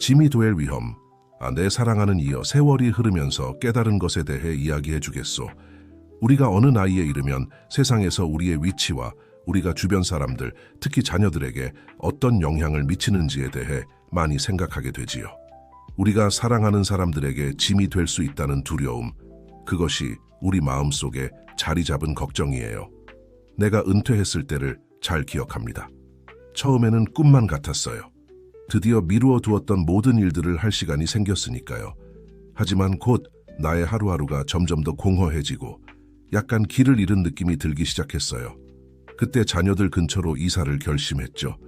짐이 될 위험. 내 사랑하는 이여, 세월이 흐르면서 깨달은 것에 대해 이야기해 주겠소. 우리가 어느 나이에 이르면 세상에서 우리의 위치와 우리가 주변 사람들, 특히 자녀들에게 어떤 영향을 미치는지에 대해 많이 생각하게 되지요. 우리가 사랑하는 사람들에게 짐이 될 수 있다는 두려움, 그것이 우리 마음속에 자리 잡은 걱정이에요. 내가 은퇴했을 때를 잘 기억합니다. 처음에는 꿈만 같았어요. 드디어 미루어 두었던 모든 일들을 할 시간이 생겼으니까요. 하지만 곧 나의 하루하루가 점점 더 공허해지고 약간 길을 잃은 느낌이 들기 시작했어요. 그때 자녀들 근처로 이사를 결심했죠.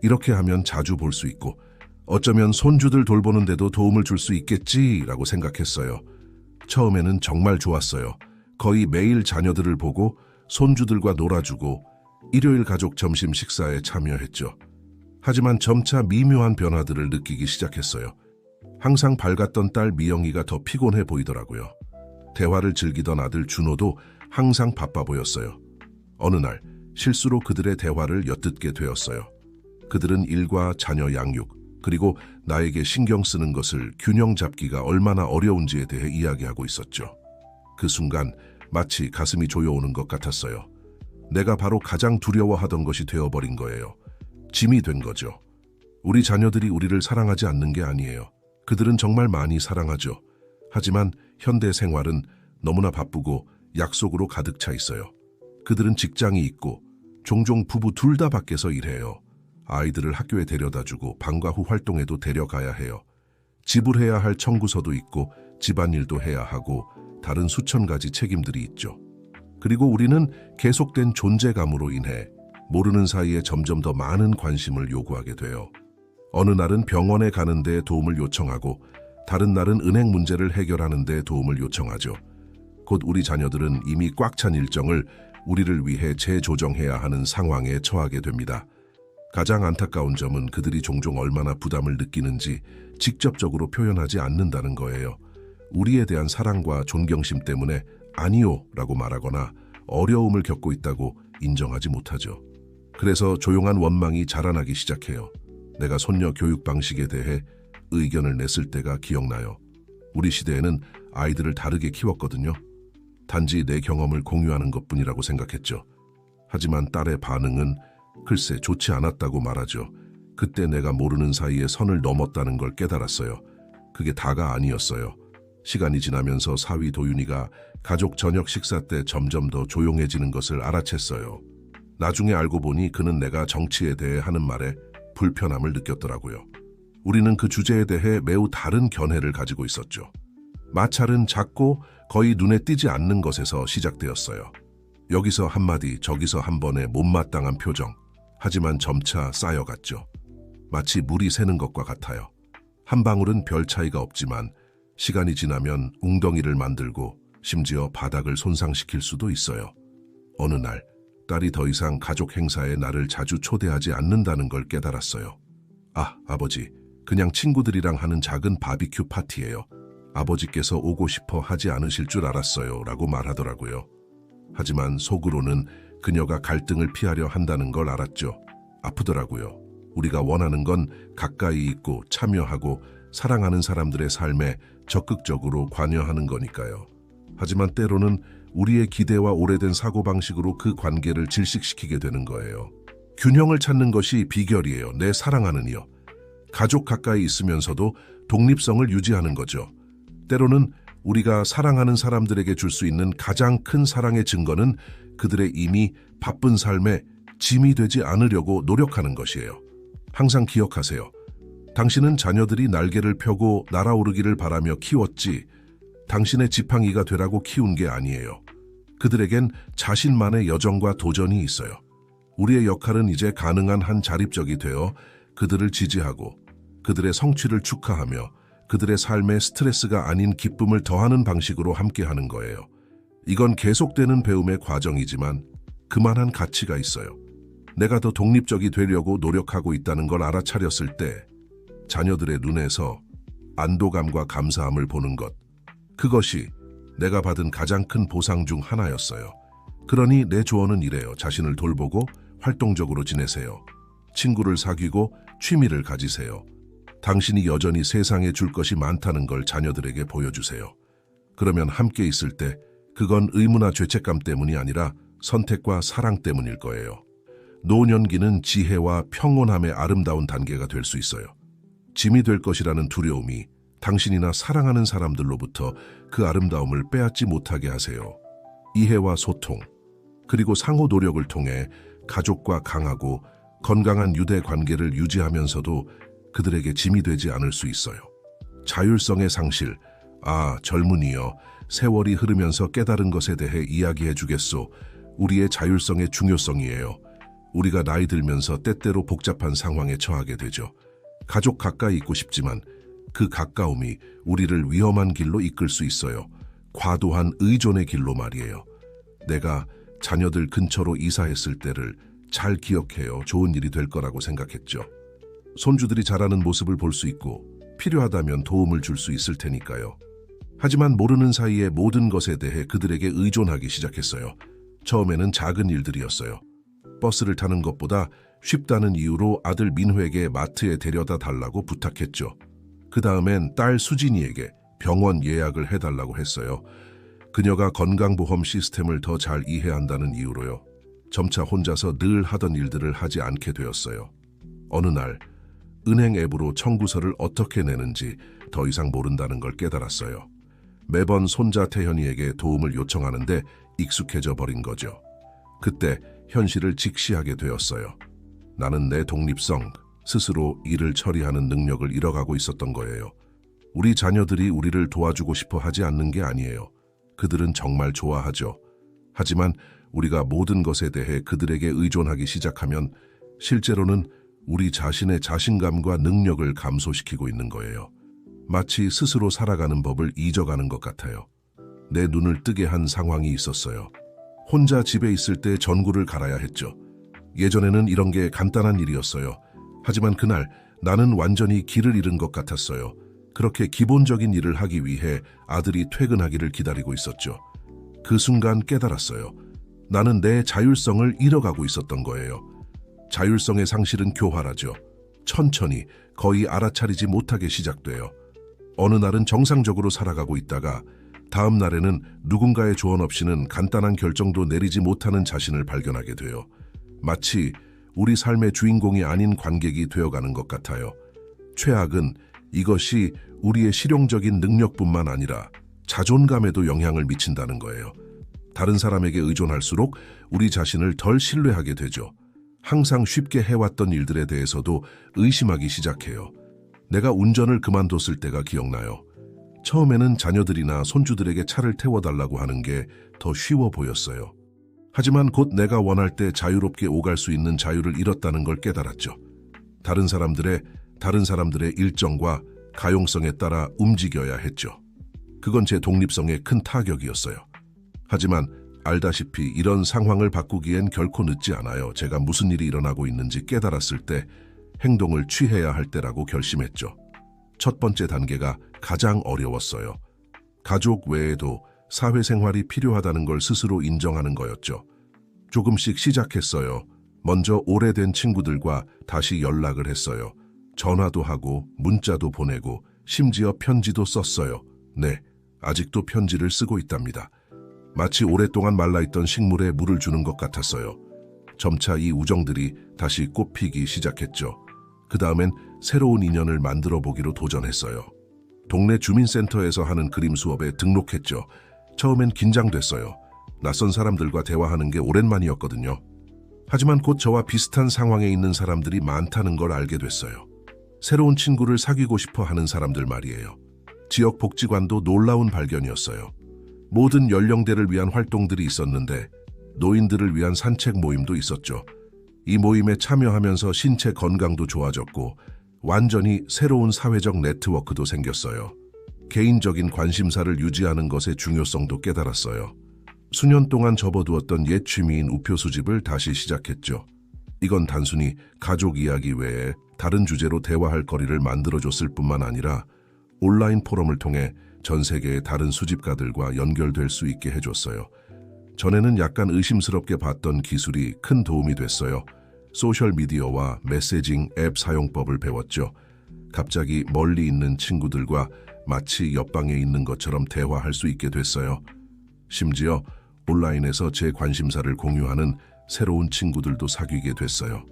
이렇게 하면 자주 볼 수 있고 어쩌면 손주들 돌보는데도 도움을 줄 수 있겠지라고 생각했어요. 처음에는 정말 좋았어요. 거의 매일 자녀들을 보고 손주들과 놀아주고 일요일 가족 점심 식사에 참여했죠. 하지만 점차 미묘한 변화들을 느끼기 시작했어요. 항상 밝았던 딸 미영이가 더 피곤해 보이더라고요. 대화를 즐기던 아들 준호도 항상 바빠 보였어요. 어느 날 실수로 그들의 대화를 엿듣게 되었어요. 그들은 일과 자녀 양육, 그리고 나에게 신경 쓰는 것을 균형 잡기가 얼마나 어려운지에 대해 이야기하고 있었죠. 그 순간 마치 가슴이 조여오는 것 같았어요. 내가 바로 가장 두려워하던 것이 되어버린 거예요. 짐이 된 거죠. 우리 자녀들이 우리를 사랑하지 않는 게 아니에요. 그들은 정말 많이 사랑하죠. 하지만 현대 생활은 너무나 바쁘고 약속으로 가득 차 있어요. 그들은 직장이 있고 종종 부부 둘 다 밖에서 일해요. 아이들을 학교에 데려다주고 방과 후 활동에도 데려가야 해요. 지불해야 할 청구서도 있고 집안일도 해야 하고 다른 수천 가지 책임들이 있죠. 그리고 우리는 계속된 존재감으로 인해 모르는 사이에 점점 더 많은 관심을 요구하게 돼요. 어느 날은 병원에 가는 데 도움을 요청하고 다른 날은 은행 문제를 해결하는 데 도움을 요청하죠. 곧 우리 자녀들은 이미 꽉 찬 일정을 우리를 위해 재조정해야 하는 상황에 처하게 됩니다. 가장 안타까운 점은 그들이 종종 얼마나 부담을 느끼는지 직접적으로 표현하지 않는다는 거예요. 우리에 대한 사랑과 존경심 때문에 아니요 라고 말하거나 어려움을 겪고 있다고 인정하지 못하죠. 그래서 조용한 원망이 자라나기 시작해요. 내가 손녀 교육 방식에 대해 의견을 냈을 때가 기억나요. 우리 시대에는 아이들을 다르게 키웠거든요. 단지 내 경험을 공유하는 것뿐이라고 생각했죠. 하지만 딸의 반응은 글쎄 좋지 않았다고 말하죠. 그때 내가 모르는 사이에 선을 넘었다는 걸 깨달았어요. 그게 다가 아니었어요. 시간이 지나면서 사위 도윤이가 가족 저녁 식사 때 점점 더 조용해지는 것을 알아챘어요. 나중에 알고 보니 그는 내가 정치에 대해 하는 말에 불편함을 느꼈더라고요. 우리는 그 주제에 대해 매우 다른 견해를 가지고 있었죠. 마찰은 작고 거의 눈에 띄지 않는 것에서 시작되었어요. 여기서 한마디, 저기서 한 번의 못마땅한 표정. 하지만 점차 쌓여갔죠. 마치 물이 새는 것과 같아요. 한 방울은 별 차이가 없지만 시간이 지나면 웅덩이를 만들고 심지어 바닥을 손상시킬 수도 있어요. 어느 날 딸이 더 이상 가족 행사에 나를 자주 초대하지 않는다는 걸 깨달았어요. 아, 아버지, 그냥 친구들이랑 하는 작은 바비큐 파티예요. 아버지께서 오고 싶어 하지 않으실 줄 알았어요 라고 말하더라고요. 하지만 속으로는 그녀가 갈등을 피하려 한다는 걸 알았죠. 아프더라고요. 우리가 원하는 건 가까이 있고 참여하고 사랑하는 사람들의 삶에 적극적으로 관여하는 거니까요. 하지만 때로는 우리의 기대와 오래된 사고방식으로 그 관계를 질식시키게 되는 거예요. 균형을 찾는 것이 비결이에요. 내 사랑하는 이여. 가족 가까이 있으면서도 독립성을 유지하는 거죠. 때로는 우리가 사랑하는 사람들에게 줄 수 있는 가장 큰 사랑의 증거는 그들의 이미 바쁜 삶에 짐이 되지 않으려고 노력하는 것이에요. 항상 기억하세요. 당신은 자녀들이 날개를 펴고 날아오르기를 바라며 키웠지 당신의 지팡이가 되라고 키운 게 아니에요. 그들에겐 자신만의 여정과 도전이 있어요. 우리의 역할은 이제 가능한 한 자립적이 되어 그들을 지지하고 그들의 성취를 축하하며 그들의 삶에 스트레스가 아닌 기쁨을 더하는 방식으로 함께하는 거예요. 이건 계속되는 배움의 과정이지만 그만한 가치가 있어요. 내가 더 독립적이 되려고 노력하고 있다는 걸 알아차렸을 때 자녀들의 눈에서 안도감과 감사함을 보는 것, 그것이 내가 받은 가장 큰 보상 중 하나였어요. 그러니 내 조언은 이래요. 자신을 돌보고 활동적으로 지내세요. 친구를 사귀고 취미를 가지세요. 당신이 여전히 세상에 줄 것이 많다는 걸 자녀들에게 보여주세요. 그러면 함께 있을 때 그건 의무나 죄책감 때문이 아니라 선택과 사랑 때문일 거예요. 노년기는 지혜와 평온함의 아름다운 단계가 될 수 있어요. 짐이 될 것이라는 두려움이 당신이나 사랑하는 사람들로부터 그 아름다움을 빼앗지 못하게 하세요. 이해와 소통, 그리고 상호 노력을 통해 가족과 강하고 건강한 유대 관계를 유지하면서도 그들에게 짐이 되지 않을 수 있어요. 자율성의 상실, 젊은이여, 세월이 흐르면서 깨달은 것에 대해 이야기해 주겠소. 우리의 자율성의 중요성이에요. 우리가 나이 들면서 때때로 복잡한 상황에 처하게 되죠. 가족 가까이 있고 싶지만 그 가까움이 우리를 위험한 길로 이끌 수 있어요. 과도한 의존의 길로 말이에요. 내가 자녀들 근처로 이사했을 때를 잘 기억해요. 좋은 일이 될 거라고 생각했죠. 손주들이 자라는 모습을 볼 수 있고 필요하다면 도움을 줄 수 있을 테니까요. 하지만 모르는 사이에 모든 것에 대해 그들에게 의존하기 시작했어요. 처음에는 작은 일들이었어요. 버스를 타는 것보다 쉽다는 이유로 아들 민호에게 마트에 데려다 달라고 부탁했죠. 그 다음엔 딸 수진이에게 병원 예약을 해달라고 했어요. 그녀가 건강보험 시스템을 더 잘 이해한다는 이유로요. 점차 혼자서 늘 하던 일들을 하지 않게 되었어요. 어느 날 은행 앱으로 청구서를 어떻게 내는지 더 이상 모른다는 걸 깨달았어요. 매번 손자 태현이에게 도움을 요청하는데 익숙해져 버린 거죠. 그때 현실을 직시하게 되었어요. 나는 내 독립성, 스스로 일을 처리하는 능력을 잃어가고 있었던 거예요. 우리 자녀들이 우리를 도와주고 싶어 하지 않는 게 아니에요. 그들은 정말 좋아하죠. 하지만 우리가 모든 것에 대해 그들에게 의존하기 시작하면 실제로는 우리 자신의 자신감과 능력을 감소시키고 있는 거예요. 마치 스스로 살아가는 법을 잊어가는 것 같아요. 내 눈을 뜨게 한 상황이 있었어요. 혼자 집에 있을 때 전구를 갈아야 했죠. 예전에는 이런 게 간단한 일이었어요. 하지만 그날 나는 완전히 길을 잃은 것 같았어요. 그렇게 기본적인 일을 하기 위해 아들이 퇴근하기를 기다리고 있었죠. 그 순간 깨달았어요. 나는 내 자율성을 잃어가고 있었던 거예요. 자율성의 상실은 교활하죠. 천천히, 거의 알아차리지 못하게 시작돼요. 어느 날은 정상적으로 살아가고 있다가 다음 날에는 누군가의 조언 없이는 간단한 결정도 내리지 못하는 자신을 발견하게 돼요. 마치 우리 삶의 주인공이 아닌 관객이 되어가는 것 같아요. 최악은 이것이 우리의 실용적인 능력뿐만 아니라 자존감에도 영향을 미친다는 거예요. 다른 사람에게 의존할수록 우리 자신을 덜 신뢰하게 되죠. 항상 쉽게 해왔던 일들에 대해서도 의심하기 시작해요. 내가 운전을 그만뒀을 때가 기억나요. 처음에는 자녀들이나 손주들에게 차를 태워달라고 하는 게 더 쉬워 보였어요. 하지만 곧 내가 원할 때 자유롭게 오갈 수 있는 자유를 잃었다는 걸 깨달았죠. 다른 사람들의 일정과 가용성에 따라 움직여야 했죠. 그건 제 독립성에 큰 타격이었어요. 하지만 알다시피 이런 상황을 바꾸기엔 결코 늦지 않아요. 제가 무슨 일이 일어나고 있는지 깨달았을 때 행동을 취해야 할 때라고 결심했죠. 첫 번째 단계가 가장 어려웠어요. 가족 외에도 사회생활이 필요하다는 걸 스스로 인정하는 거였죠. 조금씩 시작했어요. 먼저 오래된 친구들과 다시 연락을 했어요. 전화도 하고 문자도 보내고 심지어 편지도 썼어요. 네, 아직도 편지를 쓰고 있답니다. 마치 오랫동안 말라있던 식물에 물을 주는 것 같았어요. 점차 이 우정들이 다시 꽃피기 시작했죠. 그 다음엔 새로운 인연을 만들어 보기로 도전했어요. 동네 주민센터에서 하는 그림 수업에 등록했죠. 처음엔 긴장됐어요. 낯선 사람들과 대화하는 게 오랜만이었거든요. 하지만 곧 저와 비슷한 상황에 있는 사람들이 많다는 걸 알게 됐어요. 새로운 친구를 사귀고 싶어 하는 사람들 말이에요. 지역 복지관도 놀라운 발견이었어요. 모든 연령대를 위한 활동들이 있었는데 노인들을 위한 산책 모임도 있었죠. 이 모임에 참여하면서 신체 건강도 좋아졌고 완전히 새로운 사회적 네트워크도 생겼어요. 개인적인 관심사를 유지하는 것의 중요성도 깨달았어요. 수년 동안 접어두었던 옛 취미인 우표 수집을 다시 시작했죠. 이건 단순히 가족 이야기 외에 다른 주제로 대화할 거리를 만들어줬을 뿐만 아니라 온라인 포럼을 통해 전 세계의 다른 수집가들과 연결될 수 있게 해줬어요. 전에는 약간 의심스럽게 봤던 기술이 큰 도움이 됐어요. 소셜미디어와 메시징 앱 사용법을 배웠죠. 갑자기 멀리 있는 친구들과 마치 옆방에 있는 것처럼 대화할 수 있게 됐어요. 심지어 온라인에서 제 관심사를 공유하는 새로운 친구들도 사귀게 됐어요.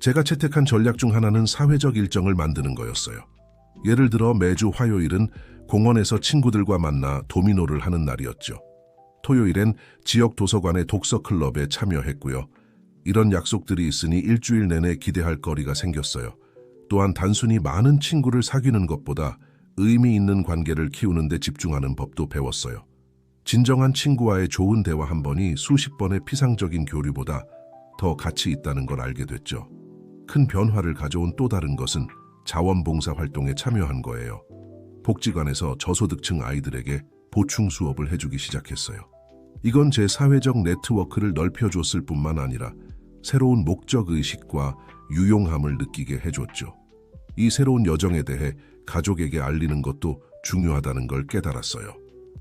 제가 채택한 전략 중 하나는 사회적 일정을 만드는 거였어요. 예를 들어 매주 화요일은 공원에서 친구들과 만나 도미노를 하는 날이었죠. 토요일엔 지역 도서관의 독서 클럽에 참여했고요. 이런 약속들이 있으니 일주일 내내 기대할 거리가 생겼어요. 또한 단순히 많은 친구를 사귀는 것보다 의미 있는 관계를 키우는 데 집중하는 법도 배웠어요. 진정한 친구와의 좋은 대화 한 번이 수십 번의 피상적인 교류보다 더 가치 있다는 걸 알게 됐죠. 큰 변화를 가져온 또 다른 것은 자원봉사 활동에 참여한 거예요. 복지관에서 저소득층 아이들에게 보충 수업을 해주기 시작했어요. 이건 제 사회적 네트워크를 넓혀줬을 뿐만 아니라 새로운 목적의식과 유용함을 느끼게 해줬죠. 이 새로운 여정에 대해 가족에게 알리는 것도 중요하다는 걸 깨달았어요.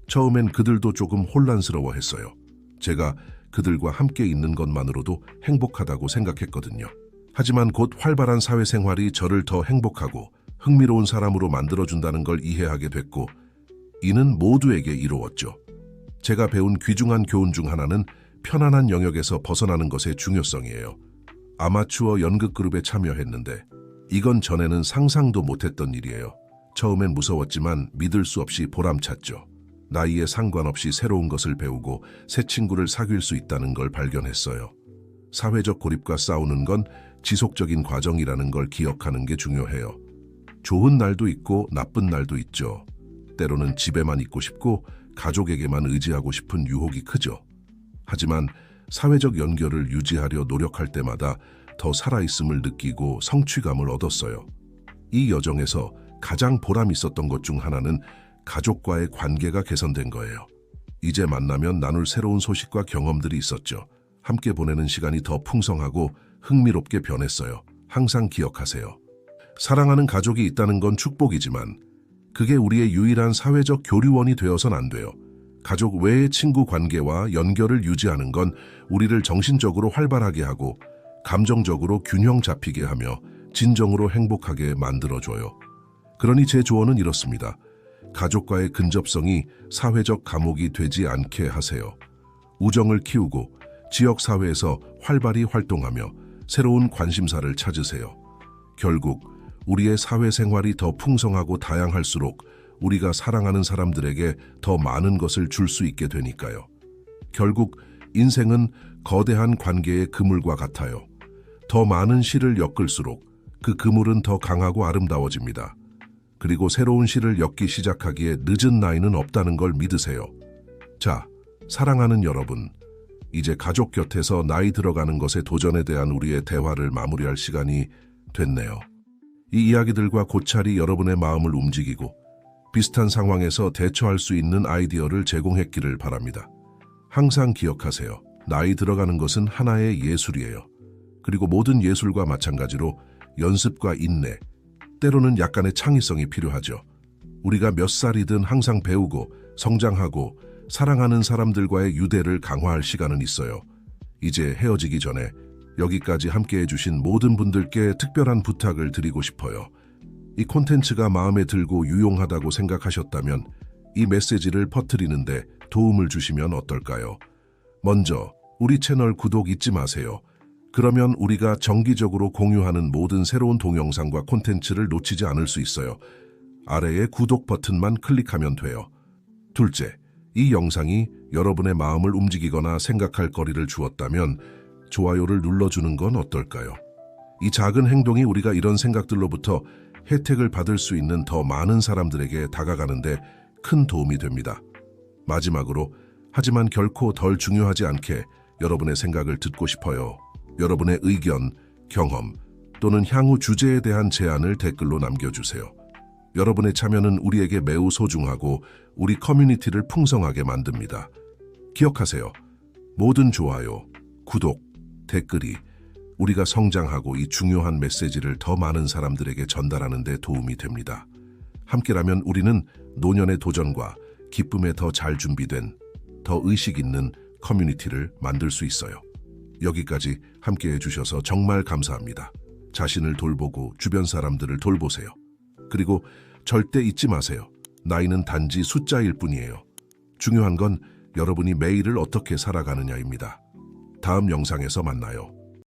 처음엔 그들도 조금 혼란스러워했어요. 제가 그들과 함께 있는 것만으로도 행복하다고 생각했거든요. 하지만 곧 활발한 사회생활이 저를 더 행복하고 흥미로운 사람으로 만들어준다는 걸 이해하게 됐고, 이는 모두에게 이루었죠. 제가 배운 귀중한 교훈 중 하나는 편안한 영역에서 벗어나는 것의 중요성이에요. 아마추어 연극 그룹에 참여했는데 이건 전에는 상상도 못했던 일이에요. 처음엔 무서웠지만 믿을 수 없이 보람찼죠. 나이에 상관없이 새로운 것을 배우고 새 친구를 사귈 수 있다는 걸 발견했어요. 사회적 고립과 싸우는 건 지속적인 과정이라는 걸 기억하는 게 중요해요. 좋은 날도 있고 나쁜 날도 있죠. 때로는 집에만 있고 싶고 가족에게만 의지하고 싶은 유혹이 크죠. 하지만 사회적 연결을 유지하려 노력할 때마다 더 살아있음을 느끼고 성취감을 얻었어요. 이 여정에서 가장 보람 있었던 것 중 하나는 가족과의 관계가 개선된 거예요. 이제 만나면 나눌 새로운 소식과 경험들이 있었죠. 함께 보내는 시간이 더 풍성하고 흥미롭게 변했어요. 항상 기억하세요. 사랑하는 가족이 있다는 건 축복이지만 그게 우리의 유일한 사회적 교류원이 되어선 안 돼요. 가족 외의 친구 관계와 연결을 유지하는 건 우리를 정신적으로 활발하게 하고 감정적으로 균형 잡히게 하며 진정으로 행복하게 만들어줘요. 그러니 제 조언은 이렇습니다. 가족과의 근접성이 사회적 감옥이 되지 않게 하세요. 우정을 키우고 지역사회에서 활발히 활동하며 새로운 관심사를 찾으세요. 결국 우리의 사회생활이 더 풍성하고 다양할수록 우리가 사랑하는 사람들에게 더 많은 것을 줄 수 있게 되니까요. 결국 인생은 거대한 관계의 그물과 같아요. 더 많은 실을 엮을수록 그 그물은 더 강하고 아름다워집니다. 그리고 새로운 실을 엮기 시작하기에 늦은 나이는 없다는 걸 믿으세요. 자, 사랑하는 여러분, 이제 가족 곁에서 나이 들어가는 것의 도전에 대한 우리의 대화를 마무리할 시간이 됐네요. 이 이야기들과 고찰이 여러분의 마음을 움직이고 비슷한 상황에서 대처할 수 있는 아이디어를 제공했기를 바랍니다. 항상 기억하세요. 나이 들어가는 것은 하나의 예술이에요. 그리고 모든 예술과 마찬가지로 연습과 인내, 때로는 약간의 창의성이 필요하죠. 우리가 몇 살이든 항상 배우고 성장하고 사랑하는 사람들과의 유대를 강화할 시간은 있어요. 이제 헤어지기 전에 여기까지 함께해 주신 모든 분들께 특별한 부탁을 드리고 싶어요. 이 콘텐츠가 마음에 들고 유용하다고 생각하셨다면 이 메시지를 퍼뜨리는데 도움을 주시면 어떨까요? 먼저 우리 채널 구독 잊지 마세요. 그러면 우리가 정기적으로 공유하는 모든 새로운 동영상과 콘텐츠를 놓치지 않을 수 있어요. 아래의 구독 버튼만 클릭하면 돼요. 둘째, 이 영상이 여러분의 마음을 움직이거나 생각할 거리를 주었다면 좋아요를 눌러주는 건 어떨까요? 이 작은 행동이 우리가 이런 생각들로부터 혜택을 받을 수 있는 더 많은 사람들에게 다가가는데 큰 도움이 됩니다. 마지막으로, 하지만 결코 덜 중요하지 않게 여러분의 생각을 듣고 싶어요. 여러분의 의견, 경험 또는 향후 주제에 대한 제안을 댓글로 남겨주세요. 여러분의 참여는 우리에게 매우 소중하고 우리 커뮤니티를 풍성하게 만듭니다. 기억하세요. 모든 좋아요, 구독, 댓글이 우리가 성장하고 이 중요한 메시지를 더 많은 사람들에게 전달하는 데 도움이 됩니다. 함께라면 우리는 노년의 도전과 기쁨에 더 잘 준비된, 더 의식 있는 커뮤니티를 만들 수 있어요. 여기까지 함께해 주셔서 정말 감사합니다. 자신을 돌보고 주변 사람들을 돌보세요. 그리고 절대 잊지 마세요. 나이는 단지 숫자일 뿐이에요. 중요한 건 여러분이 매일을 어떻게 살아가느냐입니다. 다음 영상에서 만나요.